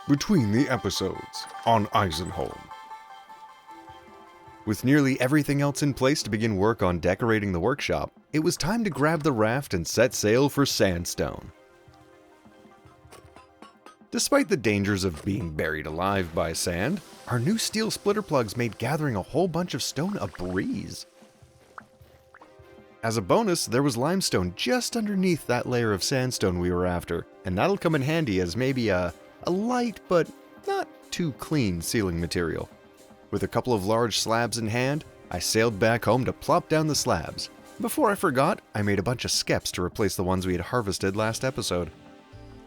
Between the episodes on Eisenholm. With nearly everything else in place to begin work on decorating the workshop, it was time to grab the raft and set sail for Sandstone. Despite the dangers of being buried alive by sand, our new steel splitter plugs made gathering a whole bunch of stone a breeze. As a bonus, there was limestone just underneath that layer of sandstone we were after, and that'll come in handy as maybe a light but not too clean sealing material. With a couple of large slabs in hand, I sailed back home to plop down the slabs. Before I forgot, I made a bunch of skeps to replace the ones we had harvested last episode.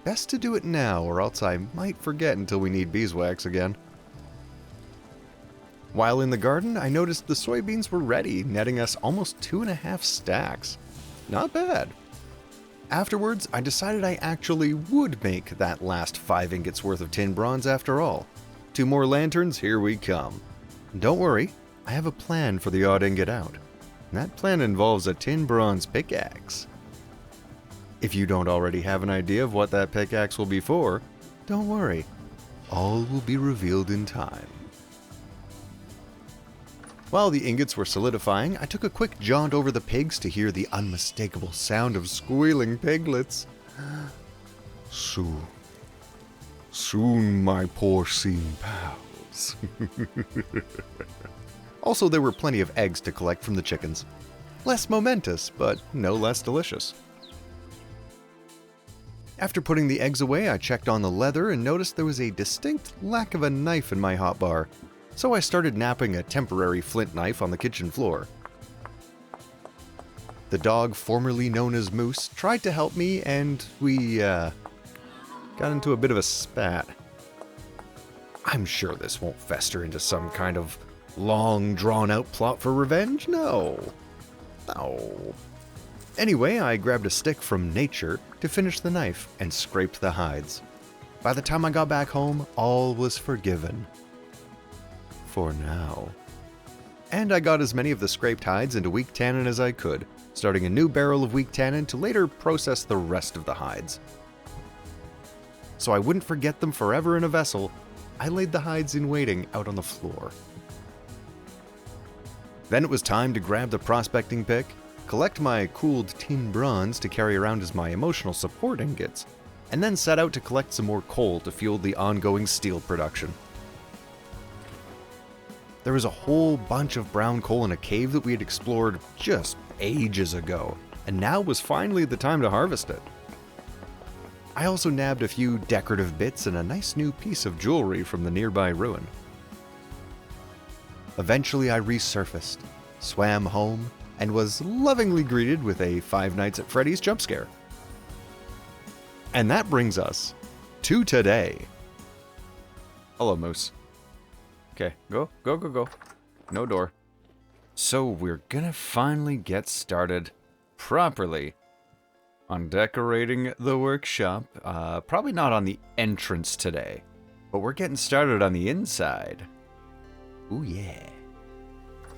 Best to do it now, or else I might forget until we need beeswax again. While in the garden, I noticed the soybeans were ready, netting us almost 2.5 stacks. Not bad. Afterwards, I decided I actually would make that last 5 ingots worth of tin bronze after all. 2 more lanterns, here we come. Don't worry, I have a plan for the odd ingot out. And that plan involves a tin bronze pickaxe. If you don't already have an idea of what that pickaxe will be for, don't worry. All will be revealed in time. While the ingots were solidifying, I took a quick jaunt over the pigs to hear the unmistakable sound of squealing piglets. Soon, my porcine pals. Also, there were plenty of eggs to collect from the chickens. Less momentous, but no less delicious. After putting the eggs away, I checked on the leather and noticed there was a distinct lack of a knife in my hotbar. So I started napping a temporary flint knife on the kitchen floor. The dog, formerly known as Moose, tried to help me, and we got into a bit of a spat. I'm sure this won't fester into some kind of long, drawn-out plot for revenge. No. Anyway, I grabbed a stick from nature to finish the knife and scraped the hides. By the time I got back home, all was forgiven. For now. And I got as many of the scraped hides into weak tannin as I could, starting a new barrel of weak tannin to later process the rest of the hides. So I wouldn't forget them forever in a vessel, I laid the hides in waiting out on the floor. Then it was time to grab the prospecting pick, collect my cooled tin bronze to carry around as my emotional support ingots, and then set out to collect some more coal to fuel the ongoing steel production. There was a whole bunch of brown coal in a cave that we had explored just ages ago, and now was finally the time to harvest it. I also nabbed a few decorative bits and a nice new piece of jewelry from the nearby ruin. Eventually I resurfaced, swam home, and was lovingly greeted with a Five Nights at Freddy's jump scare. And that brings us to today. Hello, Moose. Okay, go. No door. So we're gonna finally get started properly on decorating the workshop. Probably not on the entrance today, but we're getting started on the inside. Ooh yeah.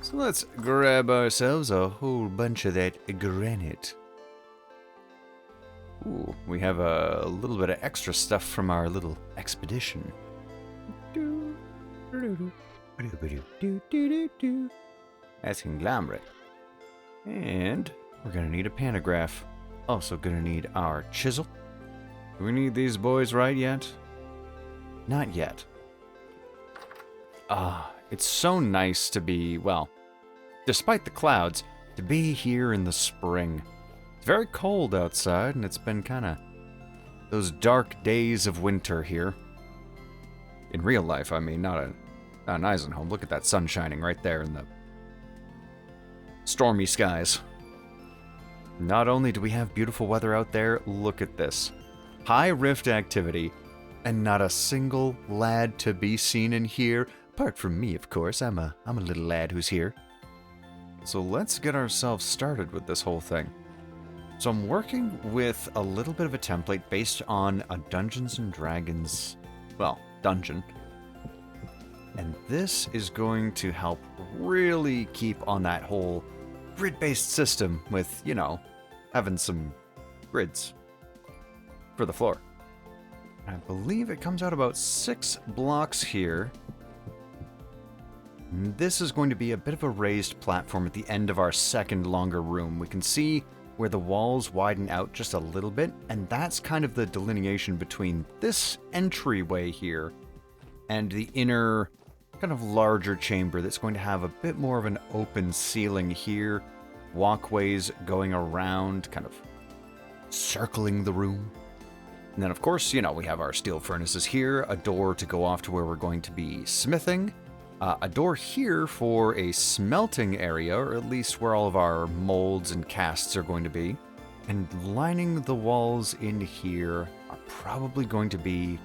So let's grab ourselves a whole bunch of that granite. Ooh, we have a little bit of extra stuff from our little expedition. That's conglomerate. And we're gonna need a pantograph. Also gonna need our chisel. Do we need these boys right yet? Not yet. It's so nice to be, well, despite the clouds, to be here in the spring. It's very cold outside, and it's been kinda those dark days of winter here. In real life, I mean, not an Eisenholm. Look at that sun shining right there in the stormy skies. Not only do we have beautiful weather out there, look at this. High rift activity, and not a single lad to be seen in here. Apart from me, of course. I'm a little lad who's here. So let's get ourselves started with this whole thing. So I'm working with a little bit of a template based on a Dungeons & Dragons, well, dungeon. And this is going to help really keep on that whole grid-based system with, you know, having some grids for the floor. I believe it comes out about 6 blocks here. This is going to be a bit of a raised platform at the end of our second longer room. We can see where the walls widen out just a little bit, and that's kind of the delineation between this entryway here and the inner, kind of larger chamber that's going to have a bit more of an open ceiling here, walkways going around, kind of circling the room. And then, of course, you know, we have our steel furnaces here, a door to go off to where we're going to be smithing, a door here for a smelting area, or at least where all of our molds and casts are going to be. And lining the walls in here are probably going to be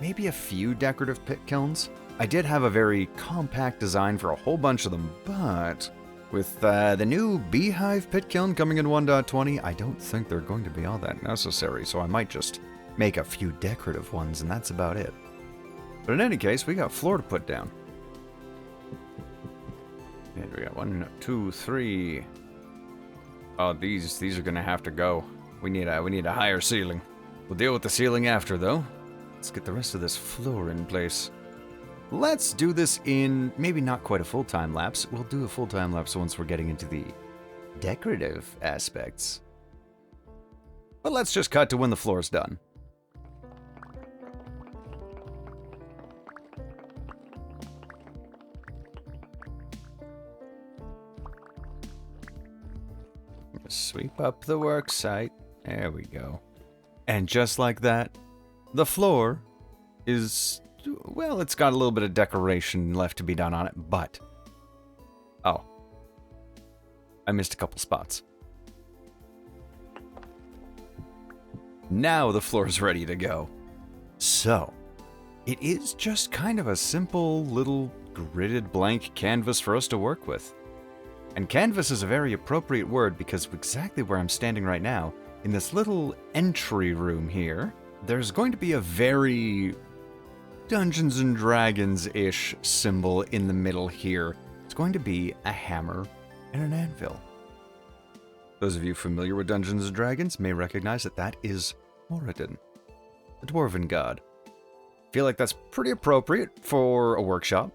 maybe a few decorative pit kilns. I did have a very compact design for a whole bunch of them, but with the new Beehive pit kiln coming in 1.20, I don't think they're going to be all that necessary, so I might just make a few decorative ones, and that's about it. But in any case, we got floor to put down. And we got 1, 2, 3. Oh, these are gonna have to go. We need a higher ceiling. We'll deal with the ceiling after, though. Let's get the rest of this floor in place. Let's do this in maybe not quite a full time lapse. We'll do a full time lapse once we're getting into the decorative aspects. But let's just cut to when the floor's done. Sweep up the work site. There we go. And just like that, the floor is, well, it's got a little bit of decoration left to be done on it, but... oh. I missed a couple spots. Now the floor's ready to go. So, it is just kind of a simple little gridded blank canvas for us to work with. And canvas is a very appropriate word because exactly where I'm standing right now, in this little entry room here, there's going to be a very Dungeons and Dragons-ish symbol in the middle here. It's going to be a hammer and an anvil. Those of you familiar with Dungeons and Dragons may recognize that that is Moradin, the Dwarven god. I feel like that's pretty appropriate for a workshop.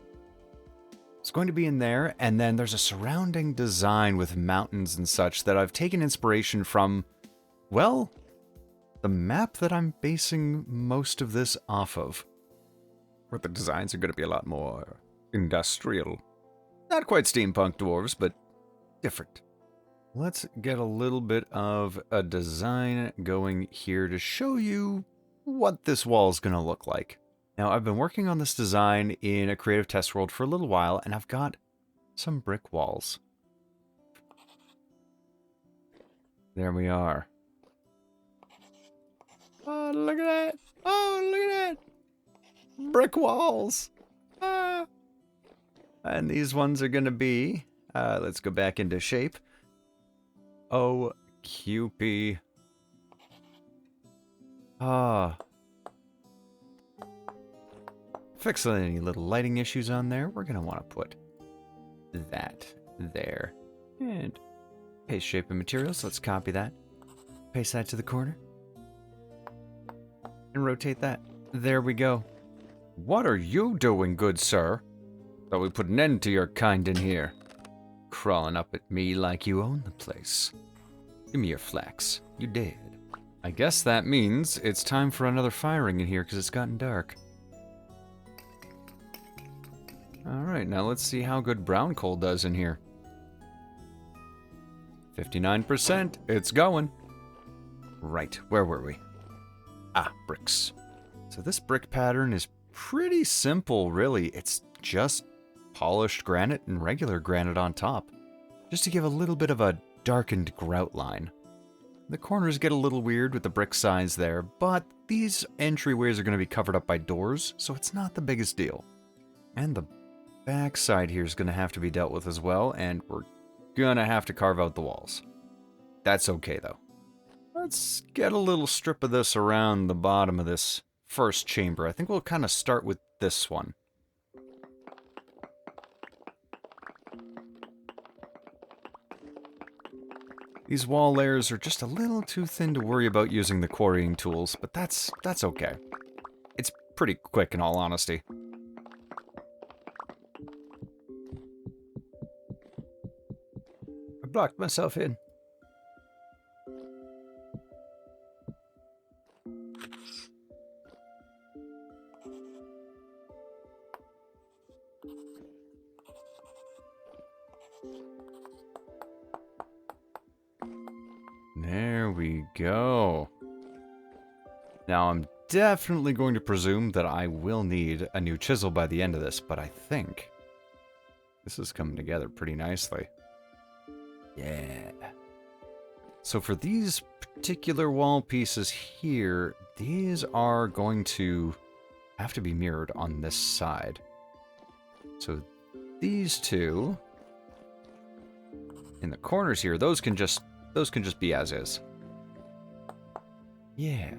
It's going to be in there, and then there's a surrounding design with mountains and such that I've taken inspiration from, well, the map that I'm basing most of this off of. Where the designs are going to be a lot more industrial. Not quite steampunk dwarves, but different. Let's get a little bit of a design going here to show you what this wall is going to look like. Now, I've been working on this design in a creative test world for a little while, and I've got some brick walls. There we are. Oh, look at that! Oh, look at that! Brick walls! Ah! And these ones are going to be, let's go back into shape. Oh, QP. Ah. Fixing any little lighting issues on there, we're going to want to put that there. And paste shape and materials, let's copy that. Paste that to the corner. And rotate that. There we go. What are you doing, good sir? Thought we put an end to your kind in here. Crawling up at me like you own the place. Give me your flax. You did. I guess that means it's time for another firing in here because it's gotten dark. Alright, now let's see how good brown coal does in here. 59%. It's going. Right, where were we? Ah, bricks. So this brick pattern is pretty simple, really. It's just polished granite and regular granite on top, just to give a little bit of a darkened grout line. The corners get a little weird with the brick size there, but these entryways are going to be covered up by doors, so it's not the biggest deal. And the back side here is going to have to be dealt with as well, and we're going to have to carve out the walls. That's okay, though. Let's get a little strip of this around the bottom of this first chamber. I think we'll kind of start with this one. These wall layers are just a little too thin to worry about using the quarrying tools, but that's okay. pretty quick in all honesty. I blocked myself in. There we go. Now I'm definitely going to presume that I will need a new chisel by the end of this, but I think this is coming together pretty nicely. Yeah. So for these particular wall pieces here, these are going to have to be mirrored on this side. So these two in the corners here, those can just be as is. Yeah.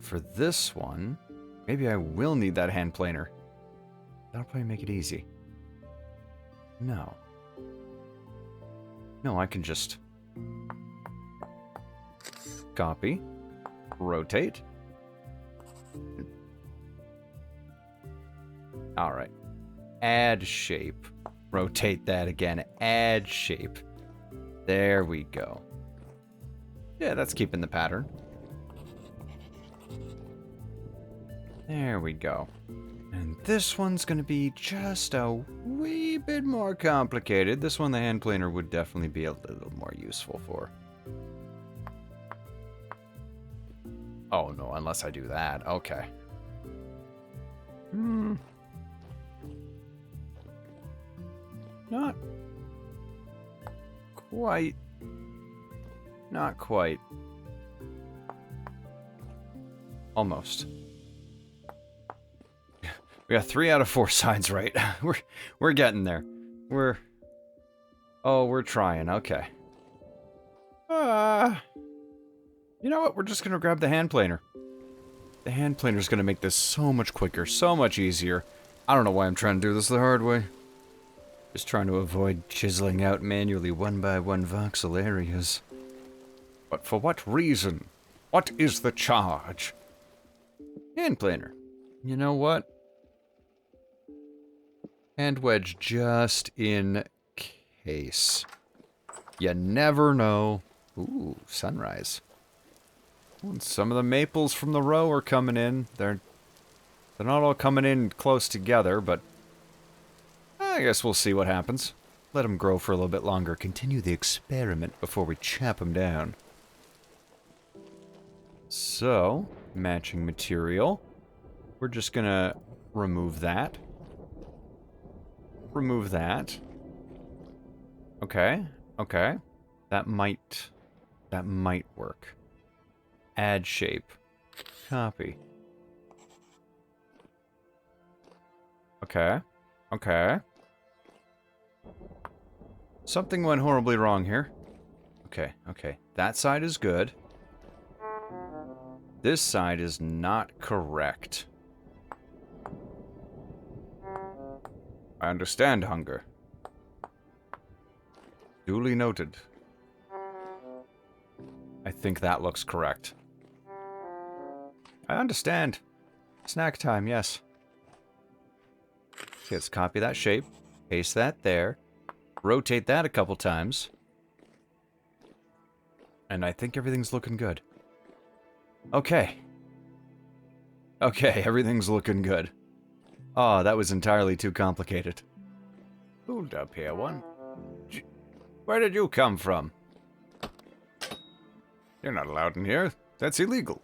For this one, maybe I will need that hand planer. That'll probably make it easy. No. No, I can just copy, rotate. All right. Add shape. Rotate that again. Add shape. There we go. Yeah, that's keeping the pattern. There we go. And this one's going to be just a wee bit more complicated. This one the hand planer would definitely be a little more useful for. Oh no, unless I do that. Okay. Not quite. Not quite. Almost. We got 3 out of 4 sides right. We're getting there. We're trying. Okay. You know what? We're just gonna grab the hand planer. The hand planer's gonna make this so much quicker, so much easier. I don't know why I'm trying to do this the hard way. Just trying to avoid chiseling out manually one by one voxel areas. But for what reason? What is the charge? Hand planer. You know what? Hand wedge just in case. You never know. Ooh, sunrise. Ooh, some of the maples from the row are coming in. They're not all coming in close together, but I guess we'll see what happens. Let them grow for a little bit longer. Continue the experiment before we chop them down. So, matching material. We're just gonna remove that. Remove that. Okay, okay. That might work. Add shape. Copy. Okay, okay. Something went horribly wrong here. Okay, okay. That side is good. This side is not correct. I understand, hunger. Duly noted. I think that looks correct. I understand. Snack time, yes. Okay, let's copy that shape. Paste that there. Rotate that a couple times. And I think everything's looking good. Okay. Okay, everything's looking good. Oh, that was entirely too complicated. Hold up here, one. Where did you come from? You're not allowed in here. That's illegal.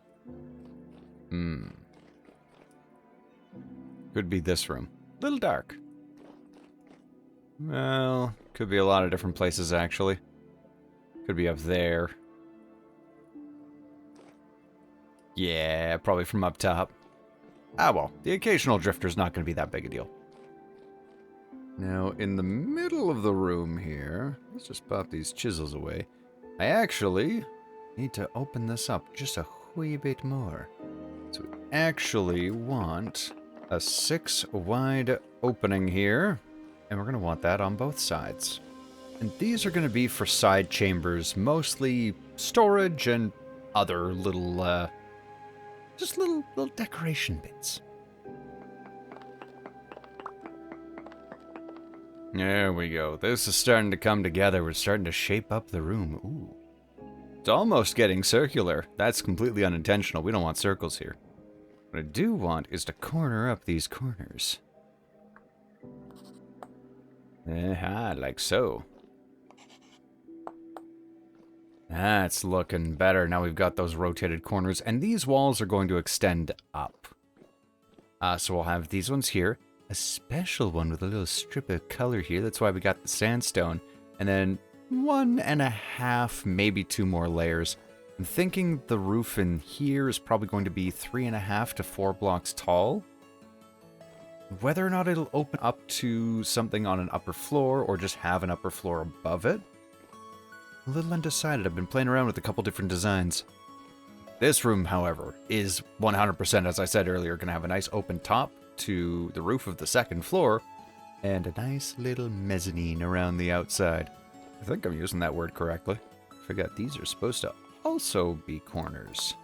Could be this room. Little dark. Well, could be a lot of different places, actually. Could be up there. Yeah, probably from up top. Ah, well, the occasional drifter's not going to be that big a deal. Now, in the middle of the room here, let's just pop these chisels away. I actually need to open this up just a wee bit more. So we actually want a 6-wide opening here, and we're going to want that on both sides. And these are going to be for side chambers, mostly storage and other little, just little decoration bits. There we go. This is starting to come together. We're starting to shape up the room. Ooh. It's almost getting circular. That's completely unintentional. We don't want circles here. What I do want is to corner up these corners. Like so. That's looking better. Now we've got those rotated corners, and these walls are going to extend up. So we'll have these ones here. A special one with a little strip of color here. That's why we got the sandstone. And then 1.5, maybe 2 more layers. I'm thinking the roof in here is probably going to be 3.5 to 4 blocks tall. Whether or not it'll open up to something on an upper floor or just have an upper floor above it, a little undecided. I've been playing around with a couple different designs. This room, however, is 100%, as I said earlier, going to have a nice open top to the roof of the 2nd floor and a nice little mezzanine around the outside. I think I'm using that word correctly. I forgot these are supposed to also be corners.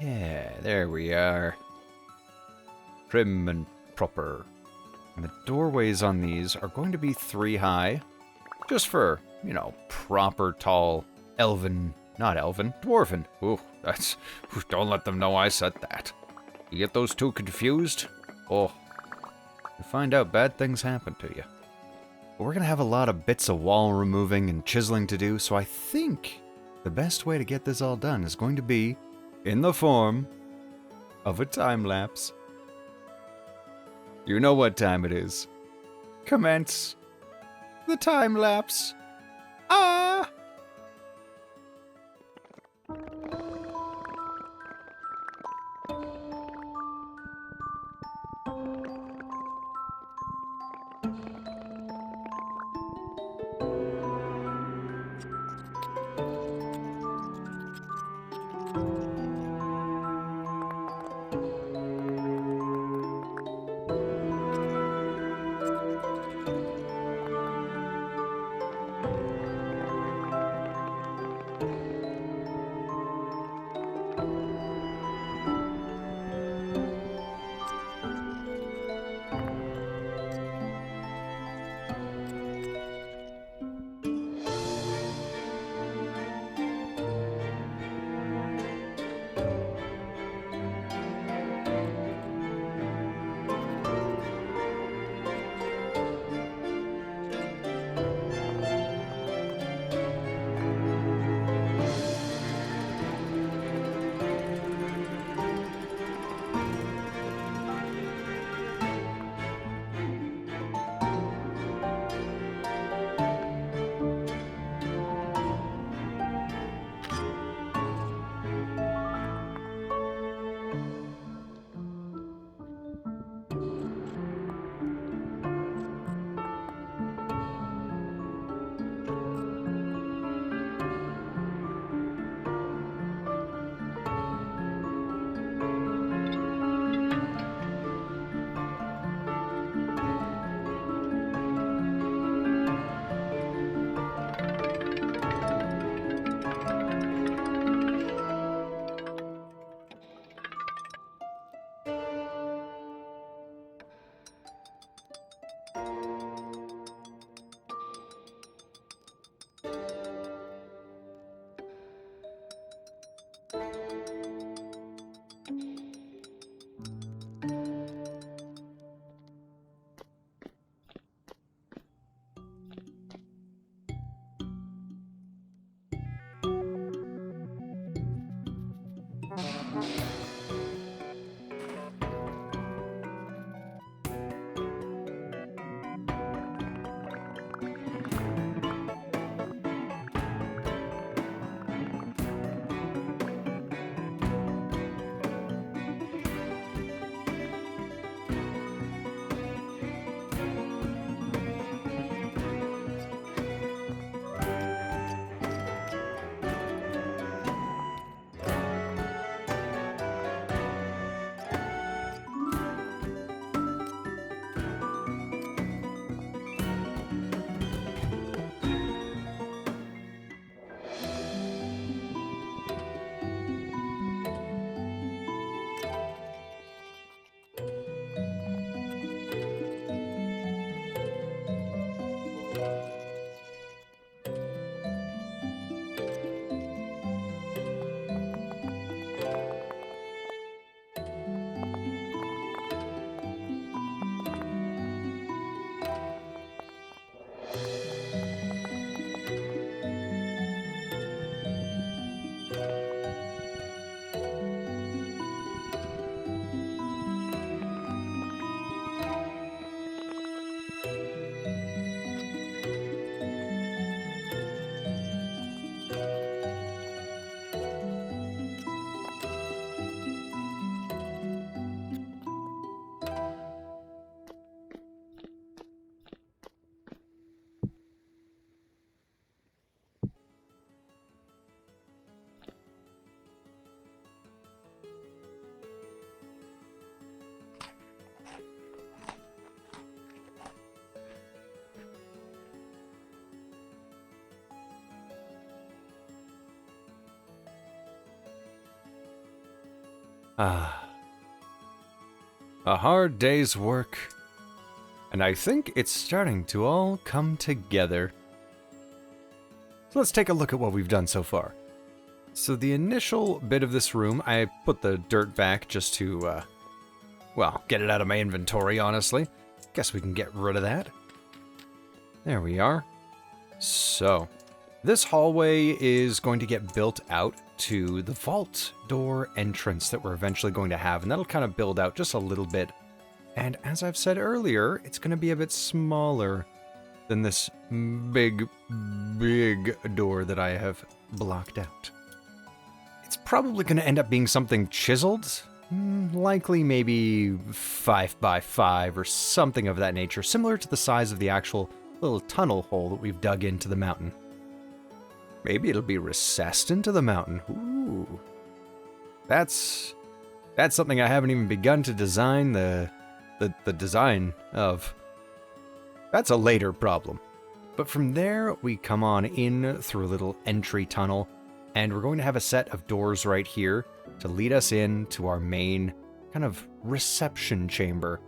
Yeah, there we are. Prim and proper. And the doorways on these are going to be 3 high, just for, you know, proper tall dwarven. Ooh, don't let them know I said that. You get those two confused? Oh, you find out bad things happen to you. But we're gonna have a lot of bits of wall removing and chiseling to do, so I think the best way to get this all done is going to be in the form of a time lapse. You know what time it is. Commence the time lapse. Ah! Ah. A hard day's work. And I think it's starting to all come together. So let's take a look at what we've done so far. So the initial bit of this room, I put the dirt back just to, well, get it out of my inventory, honestly. Guess we can get rid of that. There we are. So, this hallway is going to get built out to the vault door entrance that we're eventually going to have, and that'll kind of build out just a little bit. And as I've said earlier, it's going to be a bit smaller than this big door that I have blocked out. It's probably going to end up being something chiseled, likely maybe 5 by 5 or something of that nature, similar to the size of the actual little tunnel hole that we've dug into the mountain. Maybe it'll be recessed into the mountain. Ooh. That's something I haven't even begun to design the design of. That's a later problem. But from there, we come on in through a little entry tunnel, and we're going to have a set of doors right here to lead us in to our main kind of reception chamber.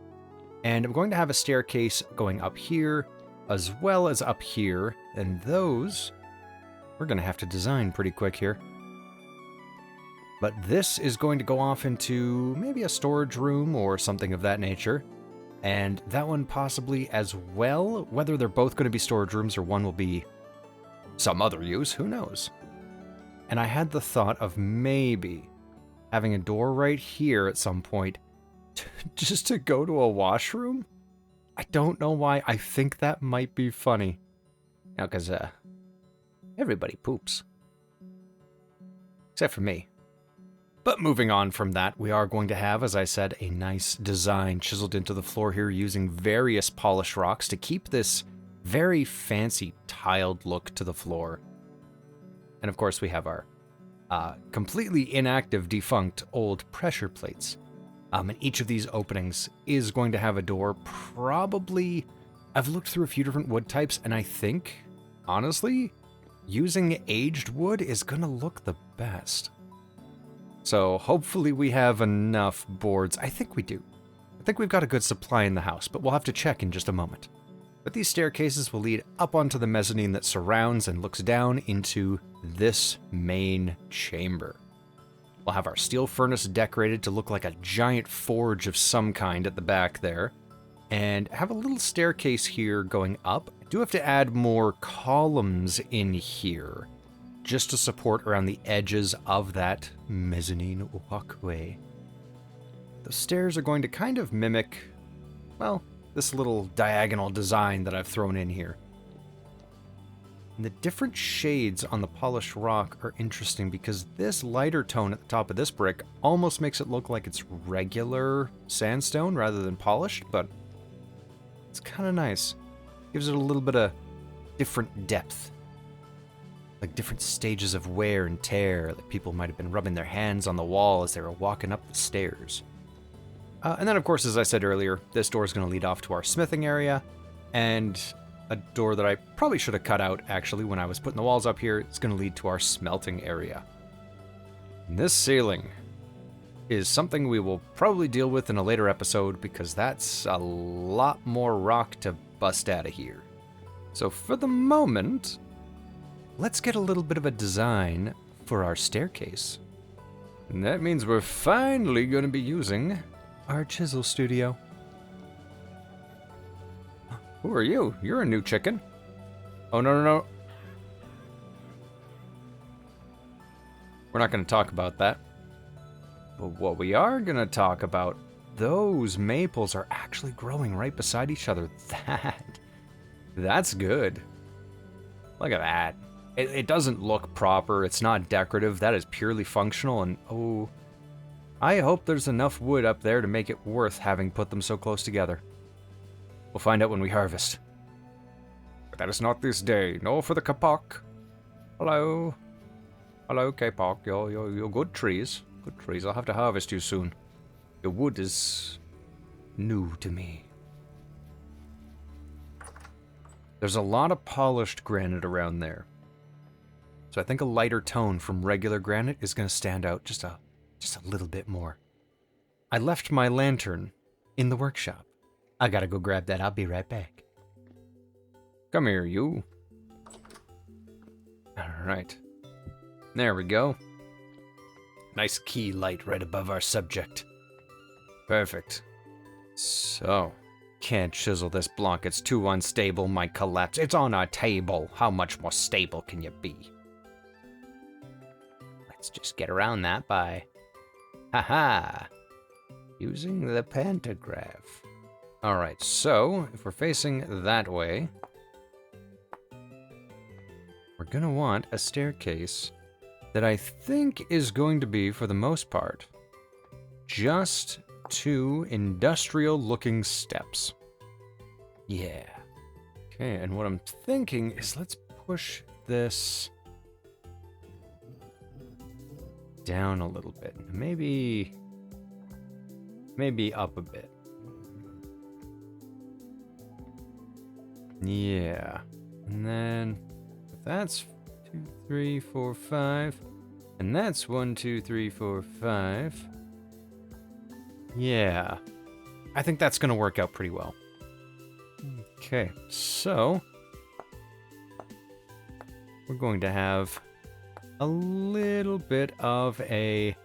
And I'm going to have a staircase going up here, as well as up here, and those we're going to have to design pretty quick here. But this is going to go off into maybe a storage room or something of that nature. And that one possibly as well, whether they're both going to be storage rooms or one will be some other use, who knows. And I had the thought of maybe having a door right here at some point just to go to a washroom. I don't know why. I think that might be funny. Now, because everybody poops. Except for me. But moving on from that, we are going to have, as I said, a nice design chiseled into the floor here using various polished rocks to keep this very fancy tiled look to the floor. And of course, we have our completely inactive, defunct old pressure plates. And each of these openings is going to have a door. Probably, I've looked through a few different wood types, and I think, honestly, using aged wood is going to look the best. So hopefully we have enough boards. I think we do. I think we've got a good supply in the house, but we'll have to check in just a moment. But these staircases will lead up onto the mezzanine that surrounds and looks down into this main chamber. We'll have our steel furnace decorated to look like a giant forge of some kind at the back there, and have a little staircase here going up. I do have to add more columns in here, just to support around the edges of that mezzanine walkway. The stairs are going to kind of mimic, well, this little diagonal design that I've thrown in here. And the different shades on the polished rock are interesting because this lighter tone at the top of this brick almost makes it look like it's regular sandstone rather than polished, but it's kind of nice. Gives it a little bit of different depth. Like different stages of wear and tear, like people might have been rubbing their hands on the wall as they were walking up the stairs. And then, of course, as I said earlier, this door is going to lead off to our smithing area, and a door that I probably should have cut out, actually, when I was putting the walls up here, is going to lead to our smelting area. And this ceiling is something we will probably deal with in a later episode, because that's a lot more rock to bust out of here. So for the moment, let's get a little bit of a design for our staircase. And that means we're finally going to be using our chisel studio. Who are you? You're a new chicken. Oh, no. We're not going to talk about that. But what we are going to talk about, those maples are actually growing right beside each other. That's good. Look at that. It doesn't look proper. It's not decorative. That is purely functional. And oh, I hope there's enough wood up there to make it worth having put them so close together. We'll find out when we harvest. But that is not this day. No for the kapok. Hello. Hello, kapok. You're good trees. Good trees. I'll have to harvest you soon. Your wood is new to me. There's a lot of polished granite around there. So I think a lighter tone from regular granite is going to stand out just a little bit more. I left my lantern in the workshop. I gotta go grab that. I'll be right back. Come here, you. Alright. There we go. Nice key light right above our subject. Perfect. So, can't chisel this block. It's too unstable. Might collapse. It's on a table. How much more stable can you be? Let's just get around that by... Haha! Using the pantograph. Alright, so, if we're facing that way... We're gonna want a staircase that I think is going to be, for the most part, just 2 industrial-looking steps. Yeah. Okay, and what I'm thinking is let's push this down a little bit. Maybe up a bit. Yeah. And then that's 2, 3, 4, 5. And that's 1, 2, 3, 4, 5. Yeah. I think that's going to work out pretty well. Okay, so we're going to have a little bit of a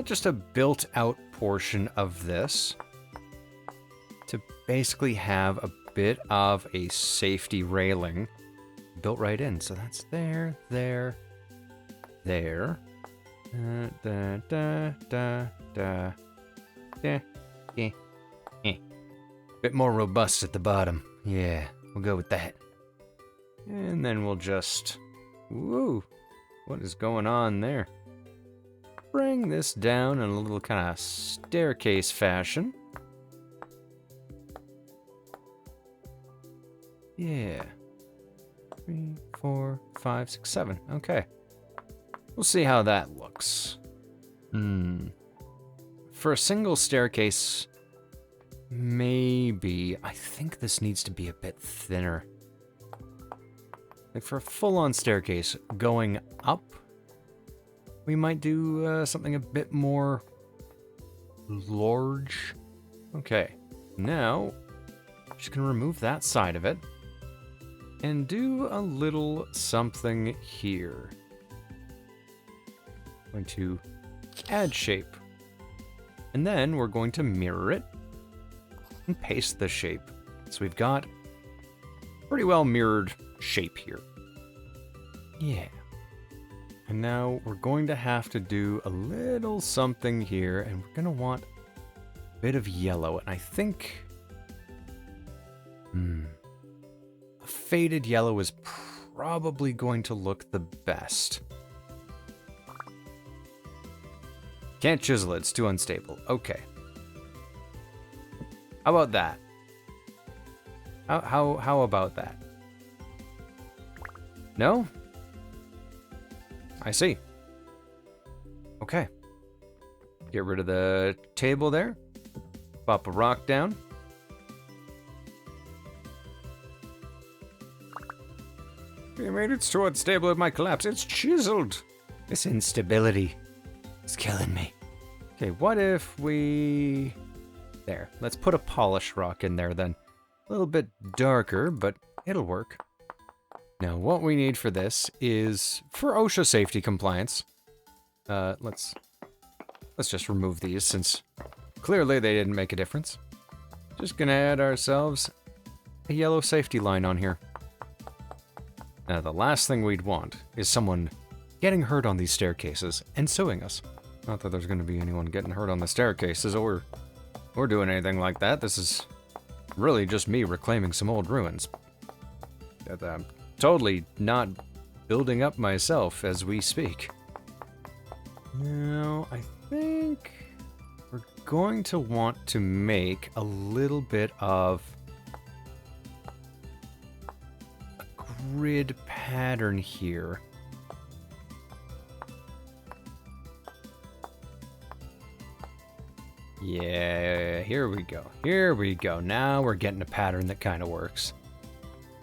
just a built-out portion of this to basically have a bit of a safety railing built right in. So that's there. Bit more robust at the bottom. Yeah, we'll go with that. And then we'll just... Woo! What is going on there? Bring this down in a little kind of staircase fashion. Yeah. 3, 4, 5, 6, 7. Okay. We'll see how that looks. For a single staircase, maybe. I think this needs to be a bit thinner. Like for a full-on staircase going up, we might do something a bit more large. Okay. Now, I'm just going to remove that side of it and do a little something here. Going to add shape. And then we're going to mirror it and paste the shape. So we've got pretty well mirrored shape here. Yeah. And now we're going to have to do a little something here, and we're going to want a bit of yellow. And I think a faded yellow is probably going to look the best. Can't chisel it, it's too unstable. Okay. How about that? How about that? No? I see. Okay. Get rid of the table there. Pop a rock down. You made it so unstable it might collapse. It's chiseled. This instability is killing me. Okay, what if we... There. Let's put a polish rock in there then. A little bit darker, but it'll work. Now, what we need for this is, for OSHA safety compliance, let's just remove these since clearly they didn't make a difference. Just gonna add ourselves a yellow safety line on here. Now, the last thing we'd want is someone getting hurt on these staircases and suing us. Not that there's gonna be anyone getting hurt on the staircases or doing anything like that. This is really just me reclaiming some old ruins. I'm totally not building up myself as we speak. Now, I think we're going to want to make a little bit of a grid pattern here. Yeah, here we go. Here we go. Now we're getting a pattern that kind of works.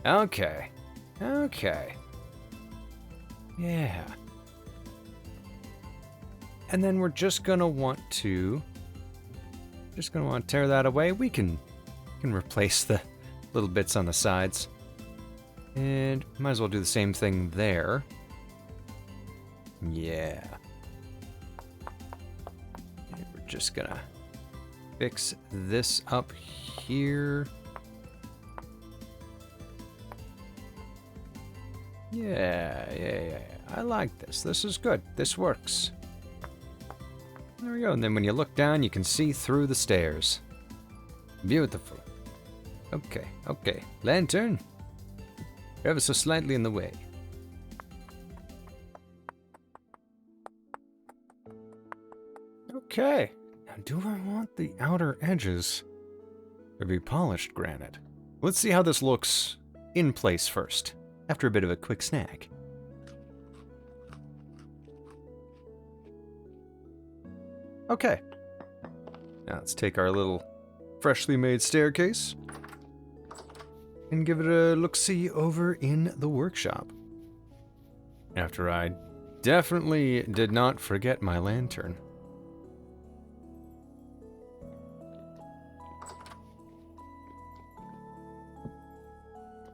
Okay. Okay. Yeah. And then we're just gonna want to Just gonna want to tear that away. We can replace the little bits on the sides. And might as well do the same thing there. Yeah. And we're just gonna fix this up here. Yeah. I like this. This is good. This works. There we go. And then when you look down, you can see through the stairs. Beautiful. Okay. Lantern. Ever so slightly in the way. Okay. Now, do I want the outer edges to be polished granite? Let's see how this looks in place first, after a bit of a quick snack. Okay. Now let's take our little freshly made staircase and give it a look-see over in the workshop. After I definitely did not forget my lantern.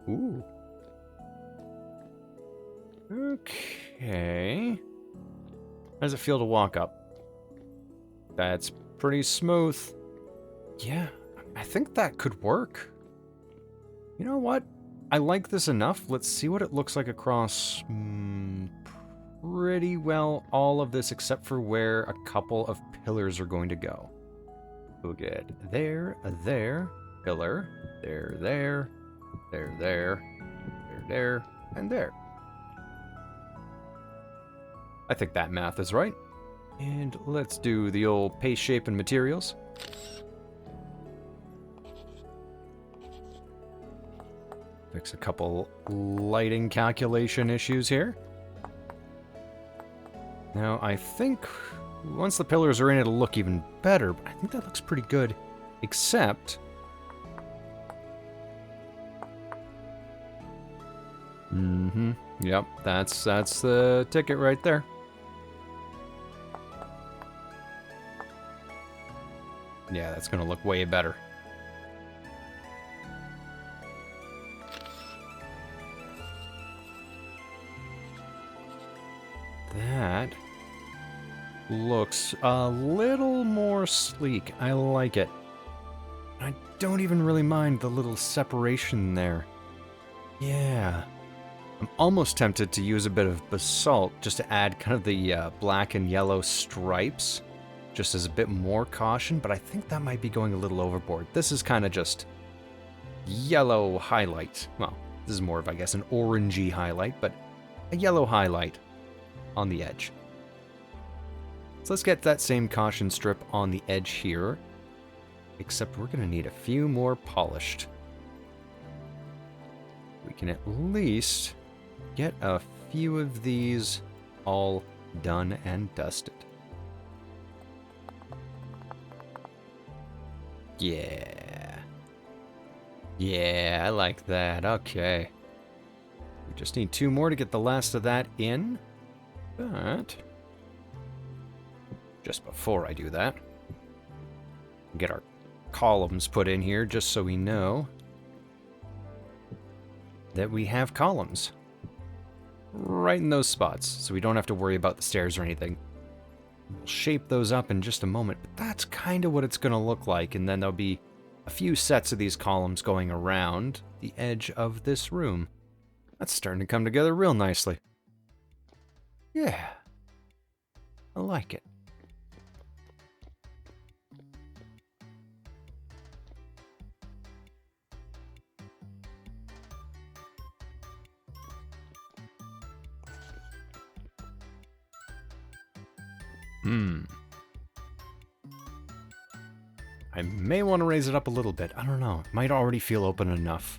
Ooh. Okay. How does it feel to walk up? That's pretty smooth. Yeah, I think that could work. You know what? I like this enough. Let's see what it looks like across pretty well all of this, except for where a couple of pillars are going to go. We'll get there, pillar, there, and there. I think that math is right. And let's do the old paste shape and materials. Fix a couple lighting calculation issues here. Now, I think once the pillars are in, it'll look even better, but I think that looks pretty good, except... Yep, that's the ticket right there. Yeah, that's gonna look way better. That looks a little more sleek. I like it. I don't even really mind the little separation there. Yeah. I'm almost tempted to use a bit of basalt just to add kind of the black and yellow stripes, just as a bit more caution, but I think that might be going a little overboard. This is kind of just yellow highlight. Well, this is more of, I guess, an orangey highlight, but a yellow highlight on the edge. So let's get that same caution strip on the edge here, except we're going to need a few more polished. We can at least get a few of these all done and dusted. Yeah, I like that. Okay. We just need 2 more to get the last of that in. But just before I do that, get our columns put in here just so we know that we have columns right in those spots, so we don't have to worry about the stairs or anything. We'll shape those up in just a moment, but that's kind of what it's going to look like, and then there'll be a few sets of these columns going around the edge of this room. That's starting to come together real nicely. Yeah, I like it. I may want to raise it up a little bit. I don't know. It might already feel open enough.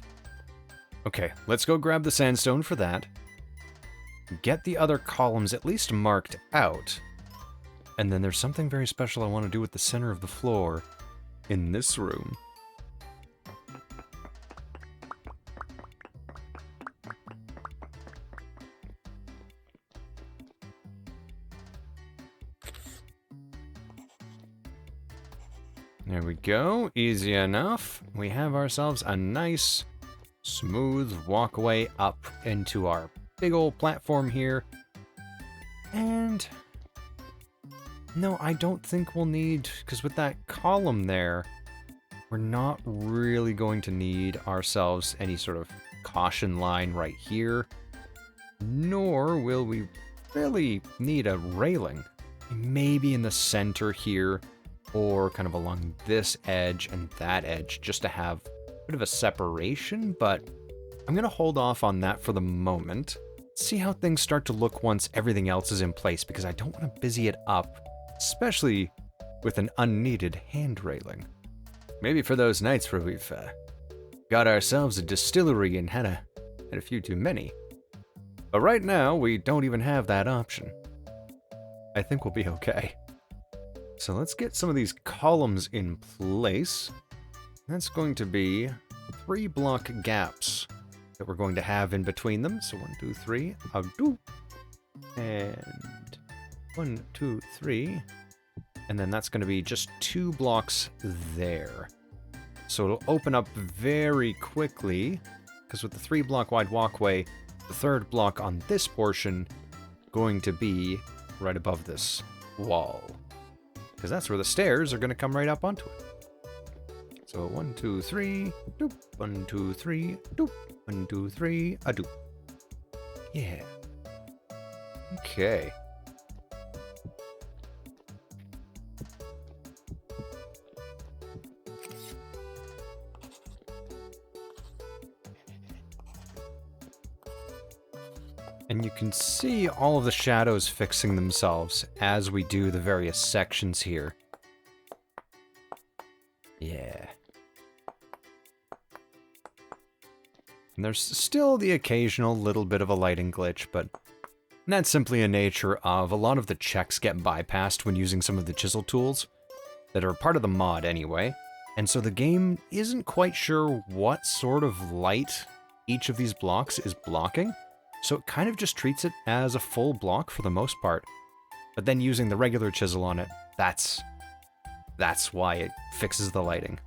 Okay, let's go grab the sandstone for that. Get the other columns at least marked out. And then there's something very special I want to do with the center of the floor in this room. There we go. Easy enough. We have ourselves a nice, smooth walkway up into our big old platform here. And no, I don't think we'll need, because with that column there, we're not really going to need ourselves any sort of caution line right here, nor will we really need a railing. Maybe in the center here, or kind of along this edge and that edge, just to have a bit of a separation, but I'm going to hold off on that for the moment. See how things start to look once everything else is in place, because I don't want to busy it up, especially with an unneeded hand railing. Maybe for those nights where we've got ourselves a distillery and had a few too many. But right now, we don't even have that option. I think we'll be okay. So let's get some of these columns in place. That's going to be 3 block gaps that we're going to have in between them. So 1, 2, 3, I'll do. And 1, 2, 3. And then that's going to be just 2 blocks there. So it'll open up very quickly, because with the 3 block wide walkway, the 3rd block on this portion going to be right above this wall, because that's where the stairs are going to come right up onto it. So 1, 2, 3, doop. 1, 2, 3, doop. 1, 2, 3, a doop. Yeah. Okay. And you can see all of the shadows fixing themselves as we do the various sections here. Yeah. And there's still the occasional little bit of a lighting glitch, but that's simply a nature of a lot of the checks get bypassed when using some of the Chisel Tools that are part of the mod anyway. And so the game isn't quite sure what sort of light each of these blocks is blocking. So it kind of just treats it as a full block for the most part. But then using the regular chisel on it, that's why it fixes the lighting.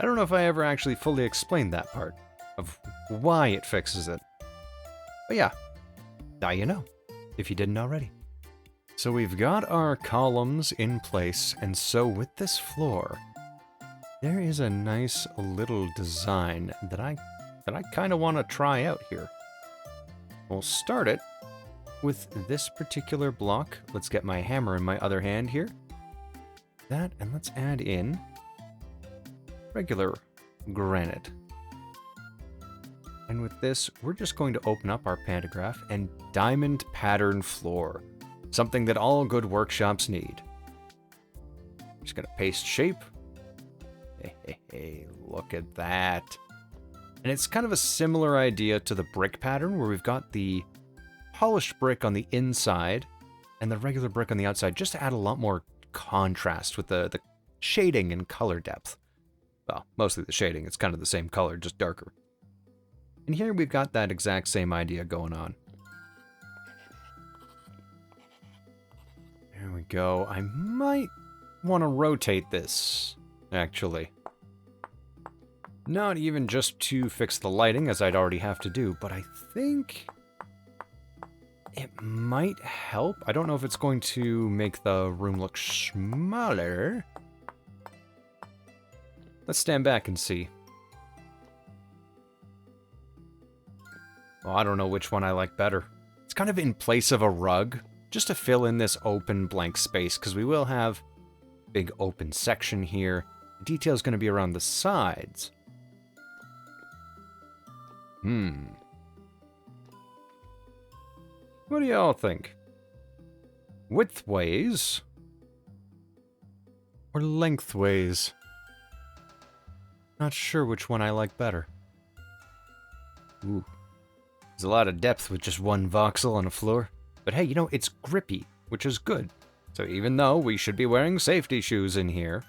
I don't know if I ever actually fully explained that part of why it fixes it. But yeah, now you know, if you didn't already. So we've got our columns in place, and so with this floor, there is a nice little design that I kind of want to try out here. We'll start it with this particular block. Let's get my hammer in my other hand here. That, and let's add in regular granite. And with this, we're just going to open up our pantograph and diamond pattern floor. Something that all good workshops need. Just gonna paste shape. Hey, look at that. And it's kind of a similar idea to the brick pattern, where we've got the polished brick on the inside and the regular brick on the outside, just to add a lot more contrast with the shading and color depth. Well, mostly the shading, it's kind of the same color, just darker. And here we've got that exact same idea going on. There we go. I might want to rotate this, actually. Not even just to fix the lighting, as I'd already have to do, but I think it might help. I don't know if it's going to make the room look smaller. Let's stand back and see. Well, I don't know which one I like better. It's kind of in place of a rug, just to fill in this open blank space, because we will have a big open section here. The detail's going to be around the sides. What do y'all think? Widthways or lengthways? Not sure which one I like better. Ooh. There's a lot of depth with just one voxel on a floor. But hey, you know, it's grippy, which is good. So even though we should be wearing safety shoes in here,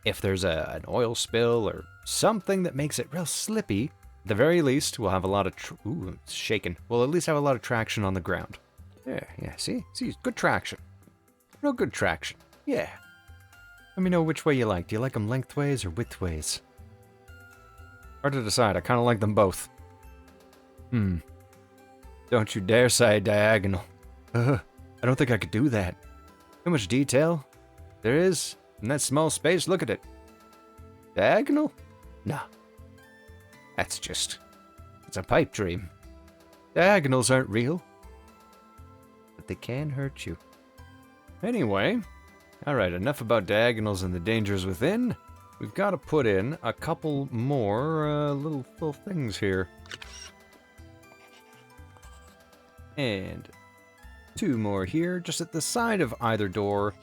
if there's an oil spill or something that makes it real slippy, at the very least, we'll have a lot of... Ooh, it's shaking. We'll at least have a lot of traction on the ground. Yeah, see, good traction. Real good traction. Yeah. Let me know which way you like. Do you like them lengthways or widthways? Hard to decide. I kind of like them both. Don't you dare say diagonal. I don't think I could do that. Too much detail there is in that small space. Look at it. Diagonal? Nah. That's just... it's a pipe dream. Diagonals aren't real. But they can hurt you. Anyway, alright, enough about diagonals and the dangers within. We've got to put in a couple more little things here. And 2 more here, just at the side of either door,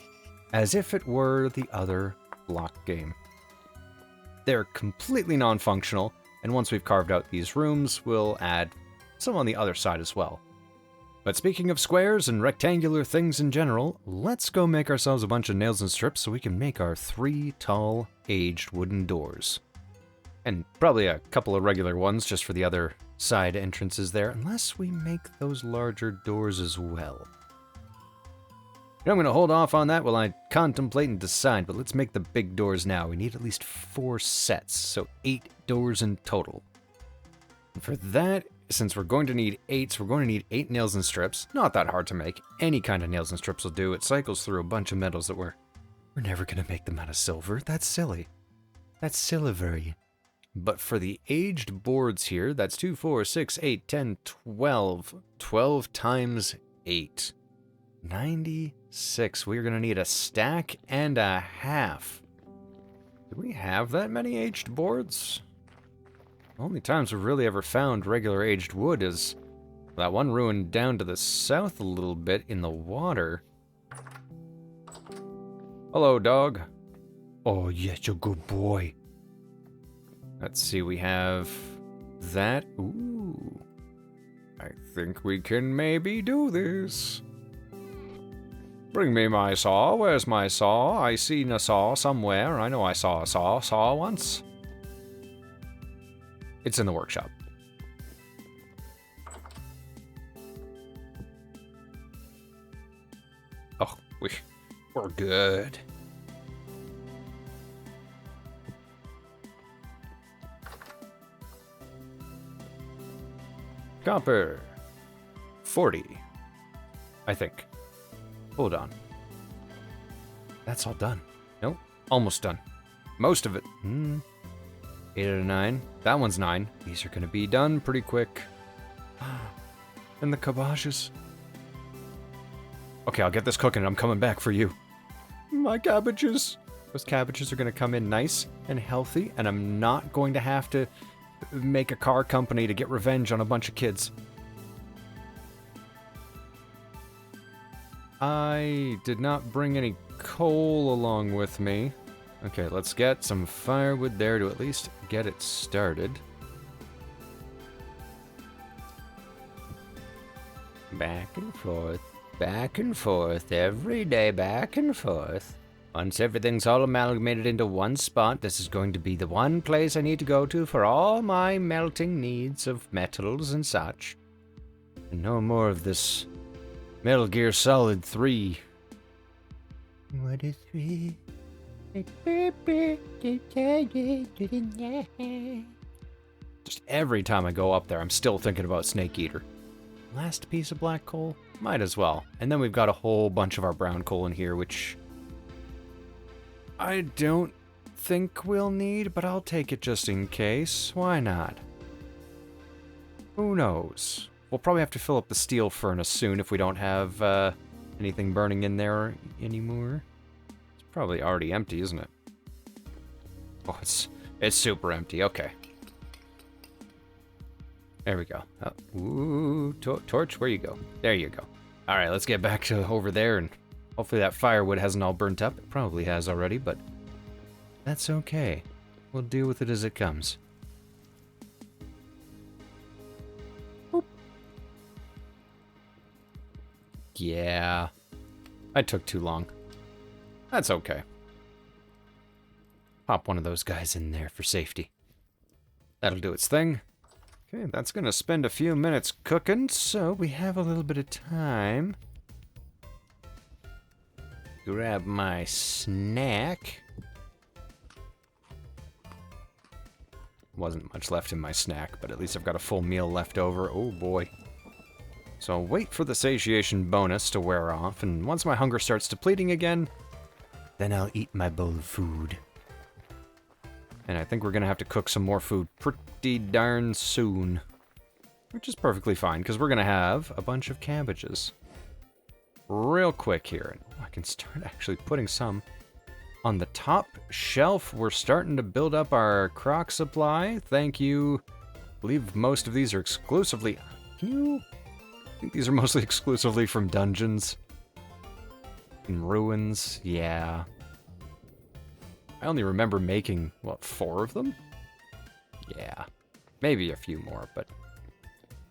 as if it were the other block game. They're completely non-functional, and once we've carved out these rooms, we'll add some on the other side as well. But speaking of squares and rectangular things in general, let's go make ourselves a bunch of nails and strips so we can make our 3 tall, aged wooden doors. And probably a couple of regular ones just for the other side entrances there, unless we make those larger doors as well. I'm going to hold off on that while I contemplate and decide, but let's make the big doors now. We need at least 4 sets, so 8 doors in total. And for that, since we're going to need 8, we're going to need 8 nails and strips. Not that hard to make. Any kind of nails and strips will do. It cycles through a bunch of metals that we're never going to make them out of silver. That's silly. That's silvery. But for the aged boards here, that's 2, 4, 6, 8, 10, 12. 12 times 8. 96. We're going to need a stack and a half. Do we have that many aged boards? The only times we've really ever found regular aged wood is that one ruin down to the south a little bit in the water. Hello, dog. Oh, yes, you're a good boy. Let's see, we have that. Ooh. I think we can maybe do this. Bring me my saw. Where's my saw? I seen a saw somewhere. I know I saw a saw once. It's in the workshop. Oh, we're good. Copper. 40. I think. Hold on. That's all done. Nope. Almost done. Most of it. 8 out of 9. That one's 9. These are going to be done pretty quick. And the cabbages. Okay, I'll get this cooking and I'm coming back for you. My cabbages. Those cabbages are going to come in nice and healthy, and I'm not going to have to make a car company to get revenge on a bunch of kids. I did not bring any coal along with me. Okay, let's get some firewood there to at least get it started. Back and forth, every day, back and forth. Once everything's all amalgamated into one spot, this is going to be the one place I need to go to for all my melting needs of metals and such. And no more of this Metal Gear Solid 3. What is 3? Just every time I go up there, I'm still thinking about Snake Eater. Last piece of black coal? Might as well. And then we've got a whole bunch of our brown coal in here, which I don't think we'll need, but I'll take it just in case. Why not? Who knows? We'll probably have to fill up the steel furnace soon if we don't have anything burning in there anymore. It's probably already empty, isn't it? Oh, it's super empty. Okay. There we go. Oh, ooh, torch, where you go? There you go. All right, let's get back to over there, and hopefully that firewood hasn't all burnt up. It probably has already, but that's okay. We'll deal with it as it comes. Boop. Yeah, I took too long. That's okay. Pop one of those guys in there for safety. That'll do its thing. Okay, that's gonna spend a few minutes cooking, so we have a little bit of time. Grab my snack. Wasn't much left in my snack, but at least I've got a full meal left over. Oh boy. So I'll wait for the satiation bonus to wear off, and once my hunger starts depleting again, then I'll eat my bowl of food. And I think we're gonna have to cook some more food pretty darn soon. Which is perfectly fine, because we're gonna have a bunch of cabbages. Real quick here. I can start actually putting some on the top shelf. We're starting to build up our crock supply. Thank you. I believe most of these are exclusively... I think these are mostly exclusively from dungeons. And ruins, yeah. I only remember making, what, 4 of them? Yeah. Maybe a few more, but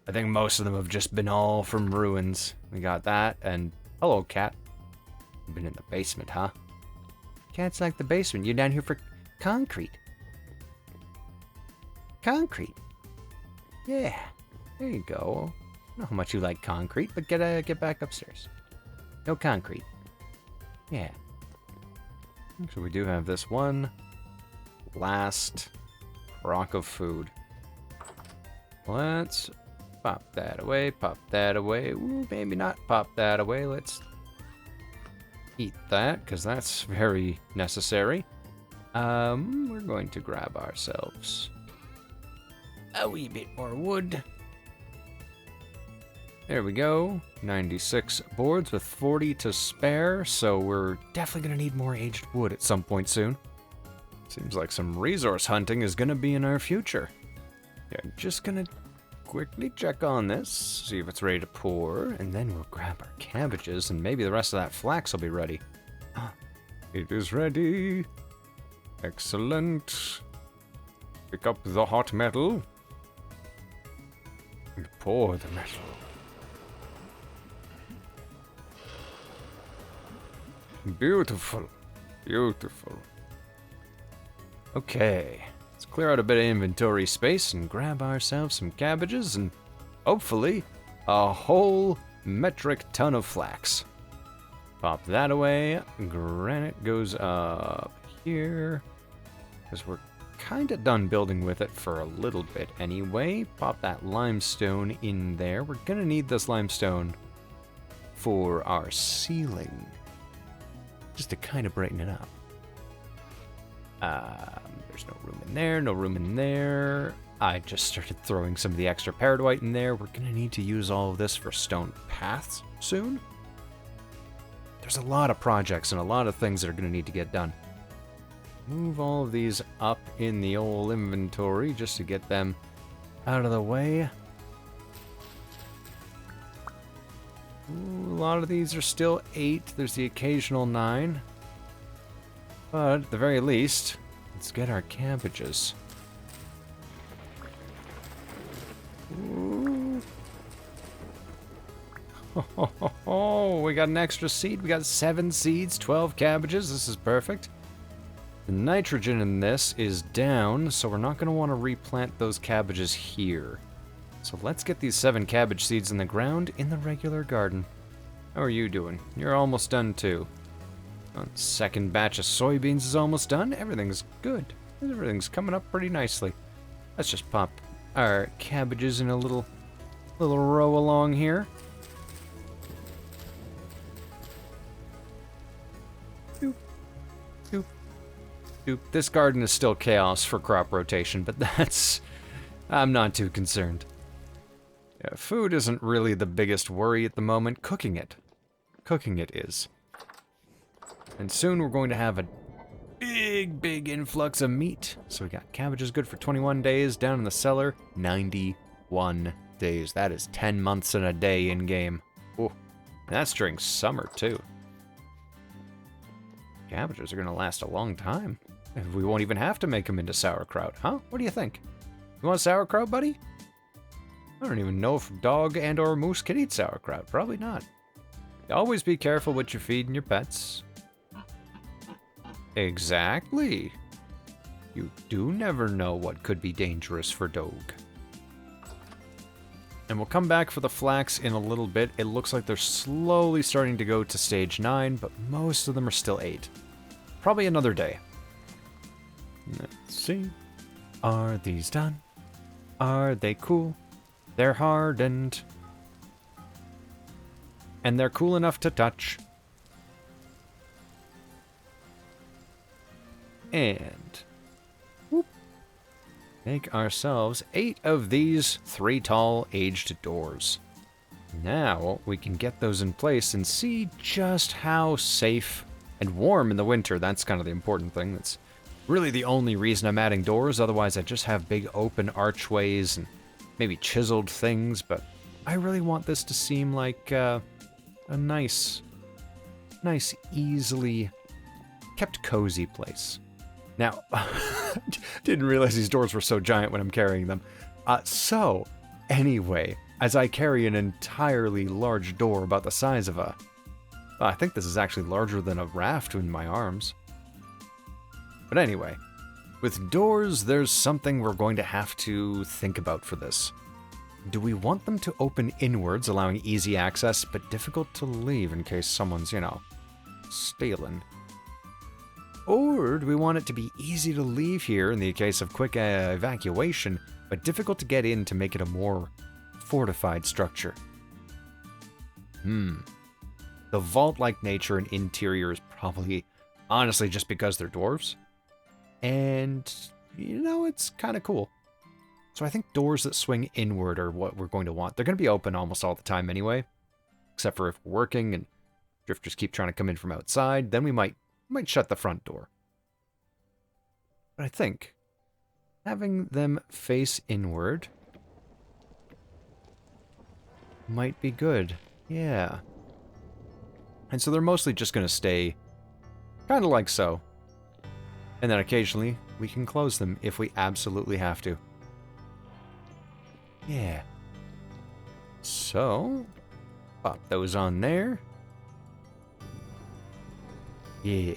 I think most of them have just been all from ruins. We got that, and hello, cat. You've been in the basement, huh? Cats like the basement. You're down here for concrete. Concrete. Yeah. There you go. I don't know how much you like concrete, but get back upstairs. No concrete. Yeah. So we do have this one last rock of food. Let's pop that away, pop that away. Ooh, maybe not pop that away. Let's eat that, because that's very necessary. We're going to grab ourselves a wee bit more wood. There we go. 96 boards with 40 to spare, so we're definitely going to need more aged wood at some point soon. Seems like some resource hunting is going to be in our future. Yeah, I'm just going to quickly check on this, see if it's ready to pour, and then we'll grab our cabbages, and maybe the rest of that flax will be ready. It is ready. Excellent. Pick up the hot metal and pour the metal. Beautiful. Beautiful. Okay. Let's clear out a bit of inventory space and grab ourselves some cabbages and hopefully a whole metric ton of flax. Pop that away. Granite goes up here, because we're kind of done building with it for a little bit anyway. Pop that limestone in there. We're going to need this limestone for our ceiling, just to kind of brighten it up. There's no room in there, no room in there. I just started throwing some of the extra paradite in there. We're going to need to use all of this for stone paths soon. There's a lot of projects and a lot of things that are going to need to get done. Move all of these up in the old inventory just to get them out of the way. Ooh, a lot of these are still 8. There's the occasional 9. But at the very least, let's get our cabbages. Ooh. Oh, we got an extra seed. We got 7 seeds, 12 cabbages. This is perfect. The nitrogen in this is down, so we're not going to want to replant those cabbages here. So let's get these 7 cabbage seeds in the ground in the regular garden. How are you doing? You're almost done too. Second batch of soybeans is almost done. Everything's good. Everything's coming up pretty nicely. Let's just pop our cabbages in a little row along here. Doop, doop, doop. This garden is still chaos for crop rotation, but I'm not too concerned. Yeah, food isn't really the biggest worry at the moment. Cooking it is. And soon we're going to have a big influx of meat. So we got cabbages good for 21 days. Down in the cellar, 91 days. That is 10 months and a day in game. Oh, that's during summer too. Cabbages are going to last a long time. We won't even have to make them into sauerkraut, huh? What do you think? You want sauerkraut, buddy? I don't even know if dog and or moose can eat sauerkraut. Probably not. Always be careful what you're feeding your pets. Exactly. You do never know what could be dangerous for dog. And we'll come back for the flax in a little bit. It looks like they're slowly starting to go to stage 9, but most of them are still 8. Probably another day. Let's see. Are these done? Are they cool? They're hardened. And they're cool enough to touch. And whoop, make ourselves 8 of these 3 tall aged doors. Now we can get those in place and see just how safe and warm in the winter. That's kind of the important thing. That's really the only reason I'm adding doors. Otherwise, I just have big open archways and maybe chiseled things. But I really want this to seem like a nice, easily kept cozy place. Now, didn't realize these doors were so giant when I'm carrying them. So, anyway, as I carry an entirely large door about the size of a... I think this is actually larger than a raft in my arms. But anyway, with doors, there's something we're going to have to think about for this. Do we want them to open inwards, allowing easy access, but difficult to leave in case someone's, stealing? Or do we want it to be easy to leave here in the case of quick evacuation, but difficult to get in to make it a more fortified structure? The vault-like nature and interior is probably, honestly, just because they're dwarves. And, it's kind of cool. So I think doors that swing inward are what we're going to want. They're going to be open almost all the time anyway, except for if we're working and drifters keep trying to come in from outside, then we might shut the front door. But I think having them face inward might be good. Yeah. And so they're mostly just going to stay kind of like so. And then occasionally we can close them if we absolutely have to. Yeah. So, pop those on there. Yeah.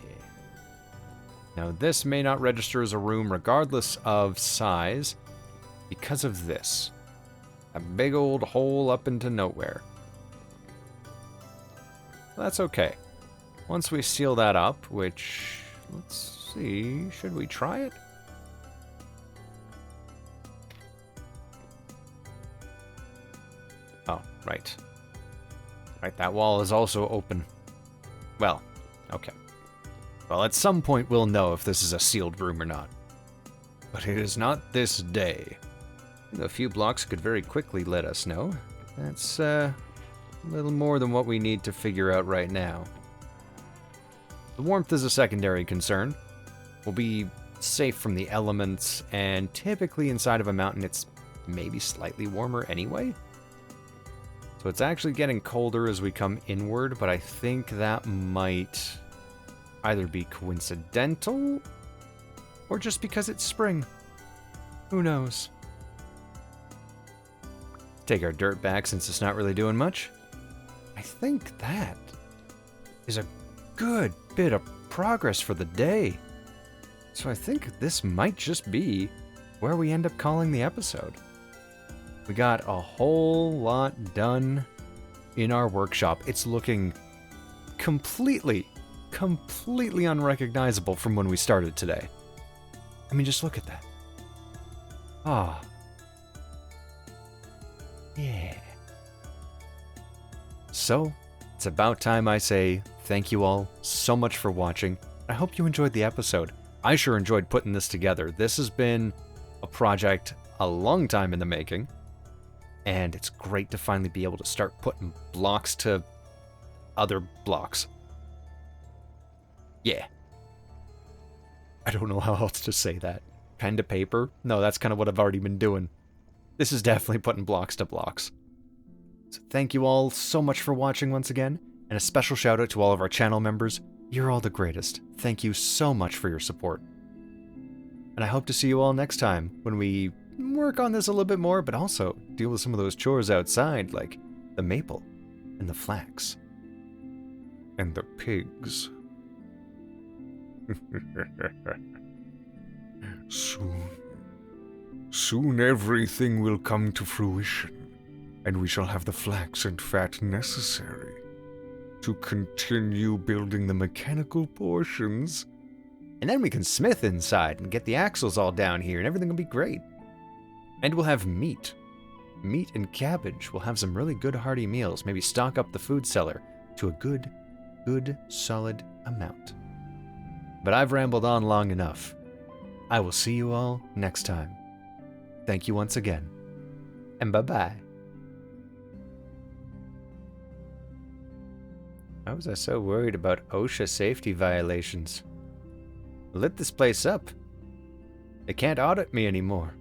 Now this may not register as a room regardless of size because of this. A big old hole up into nowhere. That's okay. Once we seal that up, which, let's see, should we try it? Oh, right. Right, that wall is also open. Well, okay. Well, at some point we'll know if this is a sealed room or not. But it is not this day. A few blocks could very quickly let us know. That's, a little more than what we need to figure out right now. The warmth is a secondary concern. We'll be safe from the elements, and typically inside of a mountain it's maybe slightly warmer anyway. So it's actually getting colder as we come inward, but I think that might either be coincidental or just because it's spring. Who knows? Take our dirt back since it's not really doing much. I think that is a good bit of progress for the day. So I think this might just be where we end up calling the episode. We got a whole lot done in our workshop. It's looking completely unrecognizable from when we started today. I mean, just look at that. Ah. Yeah. So, it's about time I say thank you all so much for watching. I hope you enjoyed the episode. I sure enjoyed putting this together. This has been a project a long time in the making, and it's great to finally be able to start putting blocks to other blocks. Yeah. I don't know how else to say that. Pen to paper? No, that's kind of what I've already been doing. This is definitely putting blocks to blocks. So thank you all so much for watching once again, and a special shout out to all of our channel members. You're all the greatest. Thank you so much for your support. And I hope to see you all next time when we work on this a little bit more, but also deal with some of those chores outside, like the maple and the flax and the pigs. Soon everything will come to fruition, and we shall have the flax and fat necessary to continue building the mechanical portions And then we can smith inside and get the axles all down here and everything will be great. And we'll have meat. Meat and cabbage. We'll have some really good hearty meals. Maybe stock up the food cellar to a good, solid amount. But I've rambled on long enough. I will see you all next time. Thank you once again. And bye-bye. Why was I so worried about OSHA safety violations? Lit this place up. They can't audit me anymore.